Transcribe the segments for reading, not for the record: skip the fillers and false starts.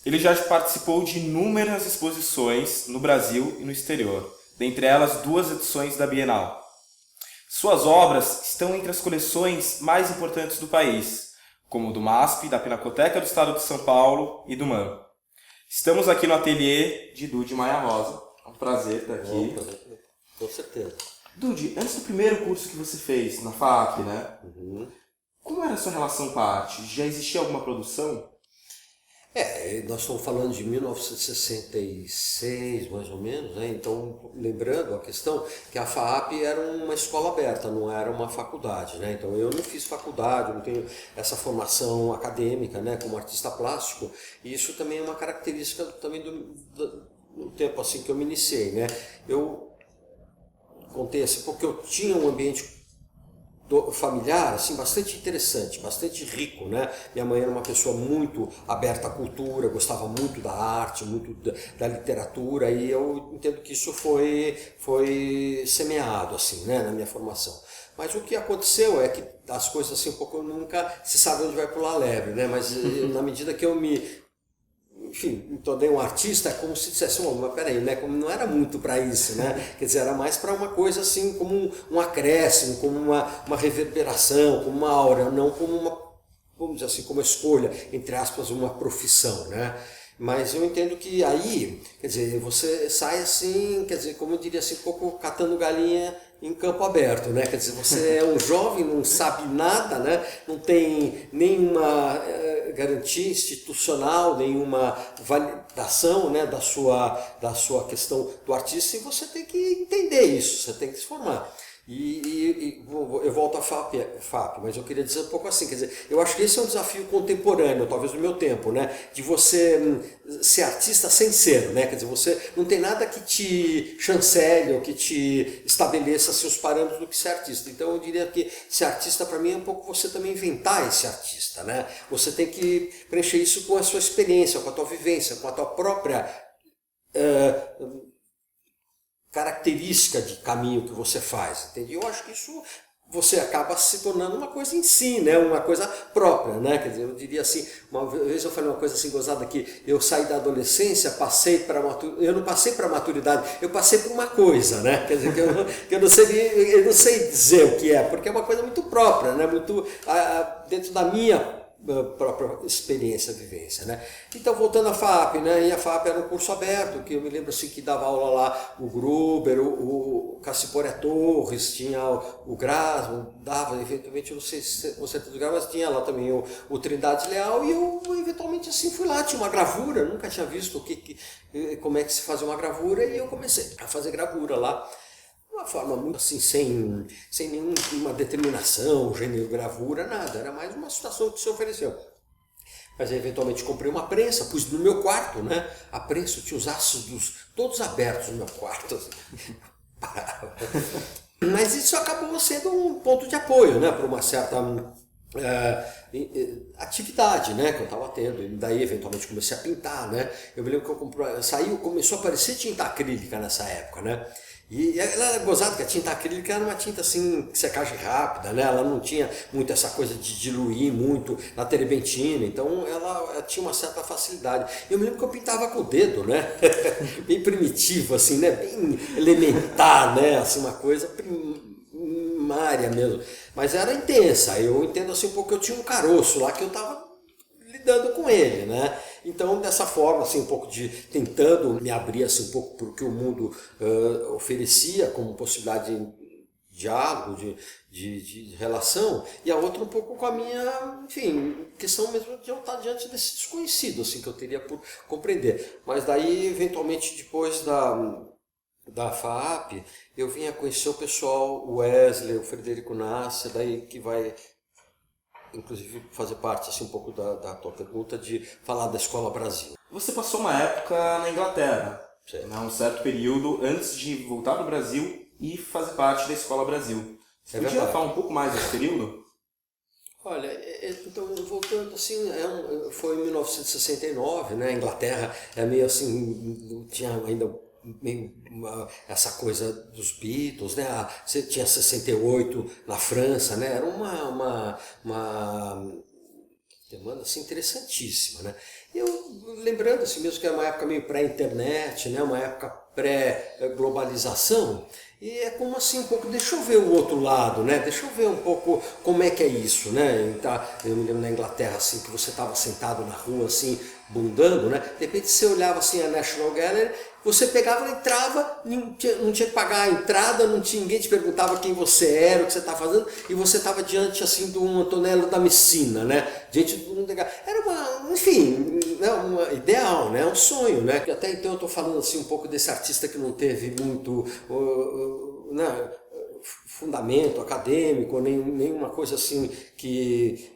Ele já participou de inúmeras exposições no Brasil e no exterior, dentre elas 2 edições da Bienal. Suas obras estão entre as coleções mais importantes do país, como do MASP, da Pinacoteca do Estado de São Paulo e do MAM. Estamos aqui no ateliê de Dude Maia Rosa. É um prazer estar aqui. Opa, com certeza. Dude, antes do primeiro curso que você fez na FAP, né? Uhum. Como era a sua relação com a arte? Já existia alguma produção? Nós estamos falando de 1966, mais ou menos, né? Então, lembrando a questão que a FAAP era uma escola aberta, não era uma faculdade, né? Então, eu não fiz faculdade, eu não tenho essa formação acadêmica, né, como artista plástico, e isso também é uma característica também do tempo assim que eu me iniciei, né? Eu contei assim, porque eu tinha um ambiente familiar, assim, bastante interessante, bastante rico, né? Minha mãe era uma pessoa muito aberta à cultura, gostava muito da arte, muito da literatura, e eu entendo que isso foi semeado, assim, né, na minha formação. Mas o que aconteceu é que as coisas, assim, um pouco nunca se sabe onde vai pular a lebre, né? Mas na medida que eu enfim, me tornei um artista, é como se dissesse, mas peraí, né? Como não era muito para isso, né? Quer dizer, era mais para uma coisa assim, como um acréscimo, como uma reverberação, como uma aura, não como vamos dizer assim, como uma escolha, entre aspas, uma profissão, né? Mas eu entendo que aí, quer dizer, você sai assim, quer dizer, como eu diria assim, um pouco catando galinha em campo aberto, né? Quer dizer, você é um jovem, não sabe nada, né? Não tem nenhuma garantia institucional, nenhuma validação, né, da sua questão do artista, e você tem que entender isso, você tem que se formar. Eu volto à FAP, mas eu queria dizer um pouco assim, quer dizer, eu acho que esse é um desafio contemporâneo, talvez do meu tempo, né, de você ser artista sem ser, né, quer dizer, você não tem nada que te chancele ou que te estabeleça assim, os parâmetros do que ser artista. Então eu diria que ser artista para mim é um pouco você também inventar esse artista, né, você tem que preencher isso com a sua experiência, com a tua vivência, com a tua própria característica de caminho que você faz, entende? Eu acho que isso você acaba se tornando uma coisa em si, né? Uma coisa própria, né? Quer dizer, eu diria assim, uma vez eu falei uma coisa assim gozada que eu saí da adolescência, passei para eu não passei para a maturidade, eu passei por uma coisa, né? Quer dizer, que eu não sei dizer o que é, porque é uma coisa muito própria, né? Muito dentro da minha própria experiência, vivência, né? Então, voltando à FAP, né? E a FAP era um curso aberto, que eu me lembro assim que dava aula lá o Gruber, o Cassiporé Torres, tinha o Grasman, dava eventualmente, eu não sei se você tem do Grasman, mas tinha lá também o Trindade Leal, e eu eventualmente assim fui lá, tinha uma gravura, nunca tinha visto como é que se fazia uma gravura, e eu comecei a fazer gravura lá. De uma forma muito assim, sem nenhuma determinação, gênero, gravura, nada. Era mais uma situação que se ofereceu. Mas eventualmente comprei uma prensa, pus no meu quarto, né? A prensa tinha os ácidos todos abertos no meu quarto. Assim. Mas isso acabou sendo um ponto de apoio, né? Para uma certa atividade, né, que eu estava tendo, e daí eventualmente comecei a pintar, né, eu me lembro que começou a aparecer tinta acrílica nessa época, né, e ela era gozada que a tinta acrílica era uma tinta assim, secagem rápida, né, ela não tinha muito essa coisa de diluir muito na terebentina, então ela tinha uma certa facilidade. Eu me lembro que eu pintava com o dedo, né, bem primitivo assim, né, bem elementar, né, assim, uma coisa primária mesmo, mas era intensa. Eu entendo assim um pouco que eu tinha um caroço lá que eu estava lidando com ele, né? Então dessa forma assim um pouco de tentando me abrir assim um pouco para o que o mundo oferecia como possibilidade de diálogo, de relação, e a outra um pouco com a minha, enfim, questão mesmo de eu estar diante desse desconhecido assim que eu teria por compreender. Mas daí eventualmente depois da FAP, eu vim a conhecer o pessoal, o Wesley, o Frederico Nasser, daí que vai, inclusive, fazer parte assim, um pouco da tua pergunta de falar da Escola Brasil. Você passou uma época na Inglaterra, Certo. né, um certo período antes de voltar para o Brasil e fazer parte da Escola Brasil. Você podia verdade. falar um pouco mais desse período? Olha, então voltando assim, foi em 1969, né? A Inglaterra é meio assim, tinha ainda meio essa coisa dos Beatles, né? Você tinha 68 na França, né? Era uma demanda assim, interessantíssima, né? Eu, lembrando assim mesmo que é uma época meio pré-internet, né? Uma época pré-globalização, e é como assim um pouco, deixa eu ver o outro lado, né? Deixa eu ver um pouco como é que é isso, né? Então, eu me lembro na Inglaterra, assim, que você estava sentado na rua, assim, bundando, né? De repente você olhava assim a National Gallery, você pegava, entrava, não tinha que pagar a entrada, não tinha, ninguém te perguntava quem você era, o que você estava fazendo, e você estava diante assim de um Antonello da Messina, né? Diante de um... Era uma, enfim, né? Uma ideal, né? Um sonho, né? Até então eu estou falando assim um pouco desse artista que não teve muito né? Fundamento acadêmico, nenhuma coisa assim que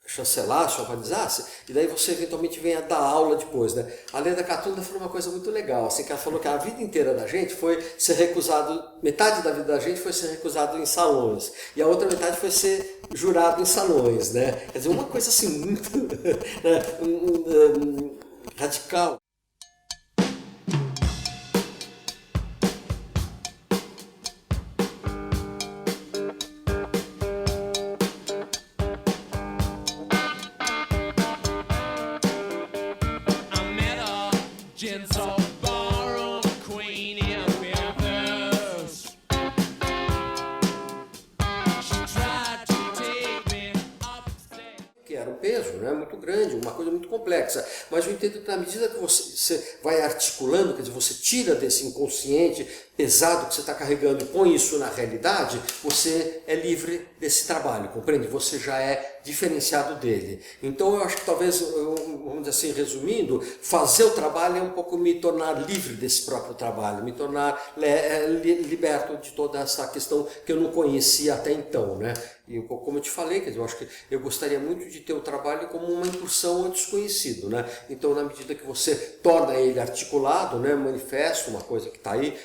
chancelasse, organizasse, e daí você eventualmente vem a dar aula depois, né? A Leda Catunda falou uma coisa muito legal, assim, que ela falou que a vida inteira da gente foi ser recusado, metade da vida da gente foi ser recusado em salões, e a outra metade foi ser jurado em salões, né? Quer dizer, uma coisa assim muito né? Radical. Que era um peso, né, muito grande, uma coisa muito complexa. Mas eu entendo que na medida que você vai articulando, quer dizer, você tira desse inconsciente pesado que você está carregando e põe isso na realidade, você é livre desse trabalho, compreende? Você já é diferenciado dele. Então eu acho que talvez, vamos dizer assim, resumindo, fazer o trabalho é um pouco me tornar livre desse próprio trabalho, me tornar liberto de toda essa questão que eu não conhecia até então, né? E como eu te falei, quer dizer, eu acho que eu gostaria muito de ter o trabalho como uma incursão ao desconhecido, né? Então, na medida que você torna ele articulado, né, manifesto, uma coisa que está aí,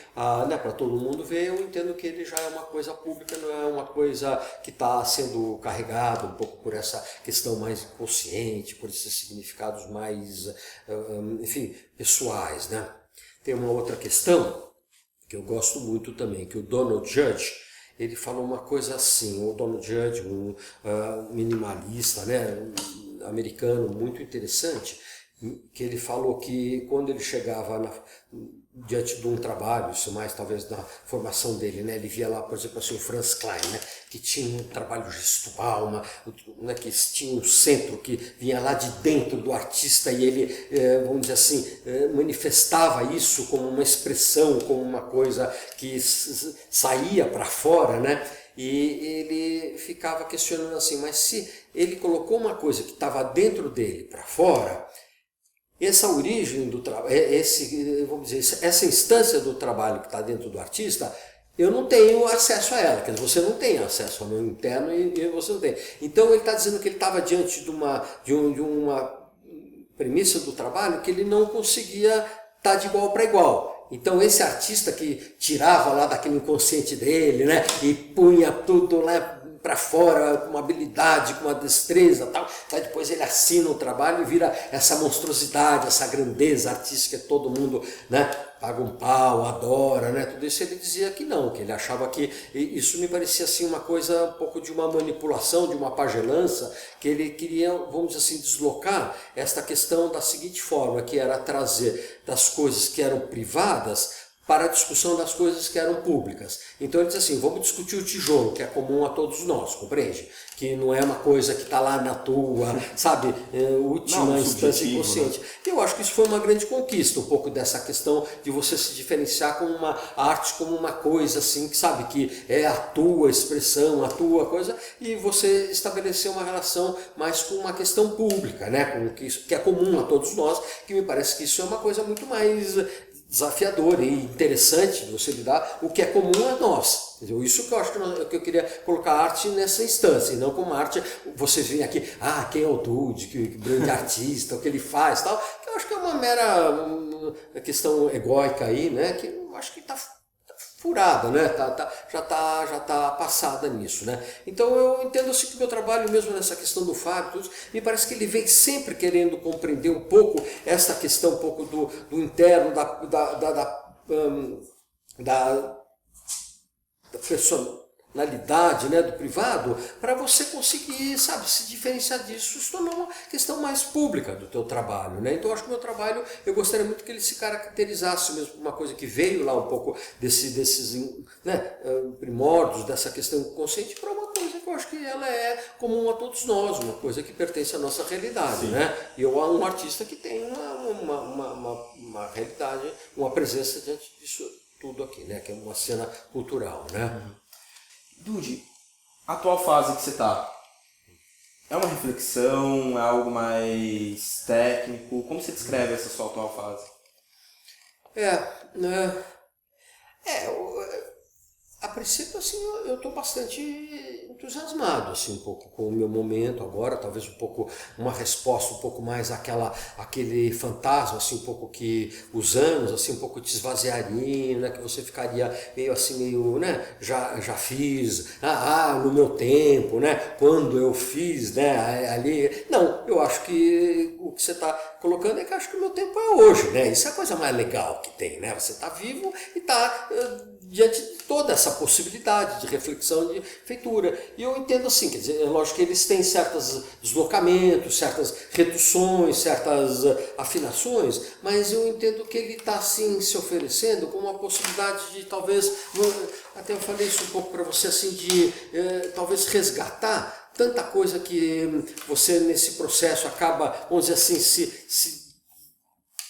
né, para todo mundo ver, eu entendo que ele já é uma coisa pública, não é uma coisa que está sendo carregado um pouco por essa questão mais inconsciente, por esses significados mais, enfim, pessoais, né? Tem uma outra questão que eu gosto muito também, que o Donald Judge, ele falou uma coisa assim, o Donald Judge, um minimalista, né, um americano muito interessante, que ele falou que quando ele chegava diante de um trabalho, isso mais talvez na formação dele, né, ele via lá, por exemplo, assim, o Franz Klein, né, que tinha um trabalho gestual, né, que tinha um centro que vinha lá de dentro do artista e ele, vamos dizer assim, manifestava isso como uma expressão, como uma coisa que saía para fora, né? E ele ficava questionando assim, mas se ele colocou uma coisa que estava dentro dele para fora, essa origem do trabalho, vamos dizer, essa instância do trabalho que está dentro do artista, eu não tenho acesso a ela, quer dizer, você não tem acesso ao meu interno e você não tem. Então ele está dizendo que ele estava diante de uma premissa do trabalho que ele não conseguia estar de igual para igual. Então esse artista que tirava lá daquele inconsciente dele, né, e punha tudo lá para fora, com uma habilidade, com uma destreza, tal, aí depois ele assina o trabalho e vira essa monstruosidade, essa grandeza artística que todo mundo, né, paga um pau, adora, né, tudo isso. Ele dizia que não, que ele achava que isso me parecia assim uma coisa, um pouco de uma manipulação, de uma pagelança, que ele queria, vamos dizer assim, deslocar esta questão da seguinte forma, que era trazer das coisas que eram privadas para a discussão das coisas que eram públicas. Então ele diz assim, vamos discutir o tijolo, que é comum a todos nós, compreende? Que não é uma coisa que está lá na tua, sabe, última instância inconsciente. Né? Eu acho que isso foi uma grande conquista, um pouco dessa questão de você se diferenciar com uma arte, como uma coisa assim, que sabe, que é a tua expressão, a tua coisa, e você estabelecer uma relação mais com uma questão pública, né? Com que é comum a todos nós, que me parece que isso é uma coisa muito mais desafiador e interessante de você lidar, o que é comum a nós. Isso que eu acho que eu queria colocar a arte nessa instância, e não como arte, vocês veem aqui, quem é o Dude, que grande artista, o que ele faz, tal, que eu acho que é uma mera questão egóica aí, né, que eu acho que está furada, né? Já tá passada nisso, né? Então eu entendo assim que o meu trabalho mesmo nessa questão do Fábio, me parece que ele vem sempre querendo compreender um pouco esta questão um pouco do interno, da personalidade, né, do privado, para você conseguir, sabe, se diferenciar disso, se tornar uma questão mais pública do teu trabalho, né? Então eu acho que o meu trabalho, eu gostaria muito que ele se caracterizasse mesmo por uma coisa que veio lá um pouco desses né, primórdios, dessa questão inconsciente, para uma coisa que eu acho que ela é comum a todos nós, uma coisa que pertence à nossa realidade, né? E eu sou um artista que tem uma realidade, uma presença diante disso tudo aqui, né? Que é uma cena cultural, né? Dude, a atual fase que você está, é uma reflexão, é algo mais técnico? Como você descreve essa sua atual fase? A princípio, assim, eu estou bastante entusiasmado, assim, um pouco com o meu momento agora, talvez um pouco, uma resposta um pouco mais aquele fantasma, assim, um pouco que os anos, assim, um pouco te esvaziariam, né, que você ficaria meio assim, meio, né, já fiz, no meu tempo, né, quando eu fiz, né, ali, não, eu acho que o que você está colocando é que eu acho que o meu tempo é hoje, né, isso é a coisa mais legal que tem, né, você está vivo e está diante de toda essa possibilidade de reflexão, de feitura. E eu entendo assim, quer dizer, é lógico que eles têm certos deslocamentos, certas reduções, certas afinações, mas eu entendo que ele está assim se oferecendo como uma possibilidade de talvez, até eu falei isso um pouco para você, assim, de talvez resgatar tanta coisa que você nesse processo acaba, vamos dizer assim, se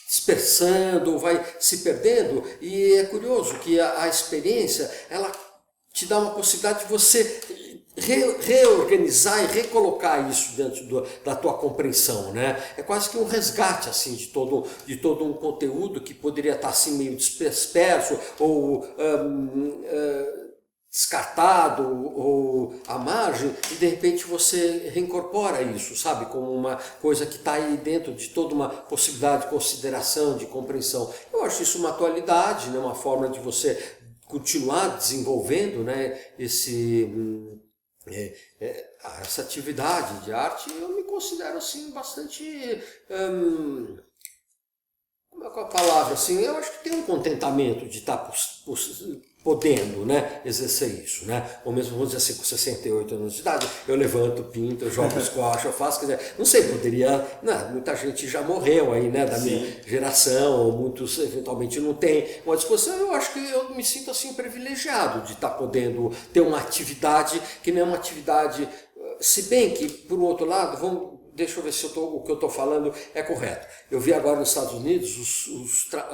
dispersando, ou vai se perdendo, e é curioso que a experiência, ela te dá uma possibilidade de você reorganizar e recolocar isso dentro da tua compreensão, né? É quase que um resgate assim de todo um conteúdo que poderia estar assim meio disperso ou descartado ou à margem, e de repente você reincorpora isso, sabe? Como uma coisa que está aí dentro de toda uma possibilidade de consideração, de compreensão. Eu acho isso uma atualidade, né? Uma forma de você continuar desenvolvendo, né? Essa atividade de arte. Eu me considero assim bastante... como é a palavra? Assim, eu acho que tem um contentamento de estar podendo, né, exercer isso, né? Ou mesmo, vamos dizer assim, com 68 anos de idade, eu levanto, pinto, eu jogo squash, eu faço, quer dizer, não sei, poderia, né, muita gente já morreu aí, né, da minha geração, ou muitos eventualmente não tem uma disposição. Eu acho que eu me sinto assim privilegiado de estar podendo ter uma atividade que não é uma atividade, se bem que, por um outro lado, deixa eu ver se o que eu estou falando é correto. Eu vi agora nos Estados Unidos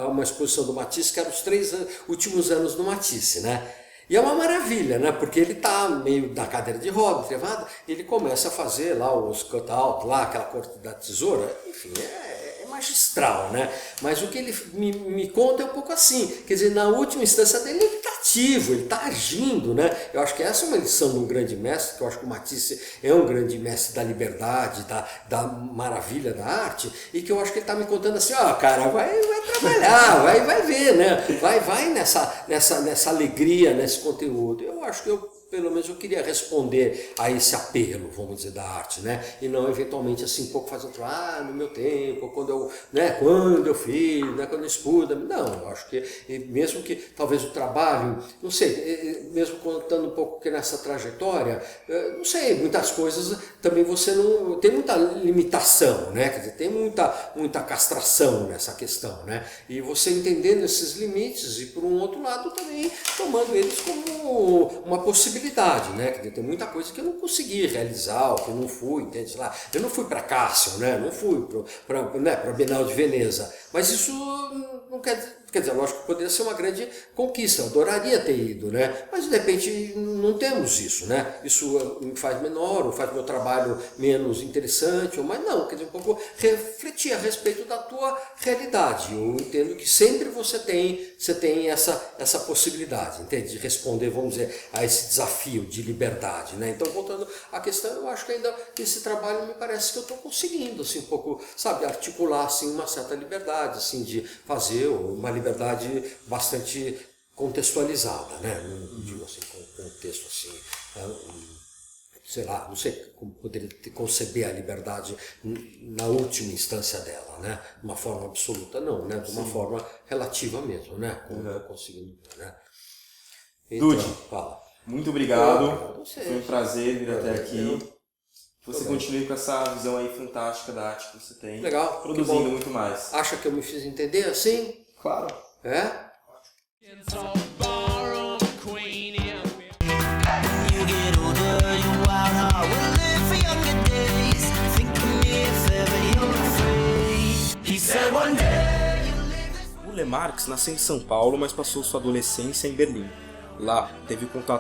uma exposição do Matisse, que era os 3 últimos anos do Matisse, né? E é uma maravilha, né? Porque ele está meio na cadeira de roda, trevado, ele começa a fazer lá os cut-out, lá aquela corte da tesoura, enfim, é magistral, né? Mas o que ele me conta é um pouco assim, quer dizer, na última instância dele ele está ativo, ele está agindo, né? Eu acho que essa é uma lição de um grande mestre, que eu acho que o Matisse é um grande mestre da liberdade, da maravilha da arte, e que eu acho que ele está me contando assim, cara, vai trabalhar, vai ver, né? Vai nessa alegria, nesse conteúdo. Eu acho que pelo menos eu queria responder a esse apelo, vamos dizer, da arte, né? E não eventualmente assim, um pouco fazendo, no meu tempo, quando eu fiz, né? Quando eu estudo. Não, eu acho que, mesmo que talvez o trabalho, não sei, mesmo contando um pouco que nessa trajetória, não sei, muitas coisas também você não, tem muita limitação, né? Quer dizer, tem muita castração nessa questão, né? E você entendendo esses limites e, por um outro lado, também tomando eles como uma possibilidade, né? Tem muita coisa que eu não consegui realizar, ou que eu não fui, entende? Lá, eu não fui para Cássio, né? Não fui para Bienal de Veneza, mas isso não quer dizer, lógico que poderia ser uma grande conquista, eu adoraria ter ido, né? Mas de repente não temos isso, né? Isso me faz menor, ou faz meu trabalho menos interessante, mas não, quer dizer, um pouco refletir a respeito da tua realidade. Eu entendo que sempre você tem essa possibilidade, entende? De responder, vamos dizer, a esse desafio de liberdade, né? Então, voltando à questão, eu acho que ainda esse trabalho me parece que eu estou conseguindo, assim, um pouco, sabe, articular, assim, uma certa liberdade, assim, de fazer uma liberdade bastante contextualizada, né? Não digo assim, com contexto assim, sei lá, não sei como poderia conceber a liberdade na última instância dela, né? De uma forma absoluta, não, né? De uma forma relativa mesmo, né? Como eu estou conseguindo, né? Então, Dude, fala. Muito obrigado. Não sei. Foi um prazer vir até aqui. Eu- Que você continue com essa visão aí fantástica da arte que você tem. Legal. Produzindo Que bom. muito mais. Acha que eu me fiz entender assim? Claro. É? You get older, your wild heart will live for younger days. Think of me if ever you're afraid. He said one day you'll leave this. O Le Marx nasceu em São Paulo, mas passou sua adolescência em Berlim. Lá, teve contato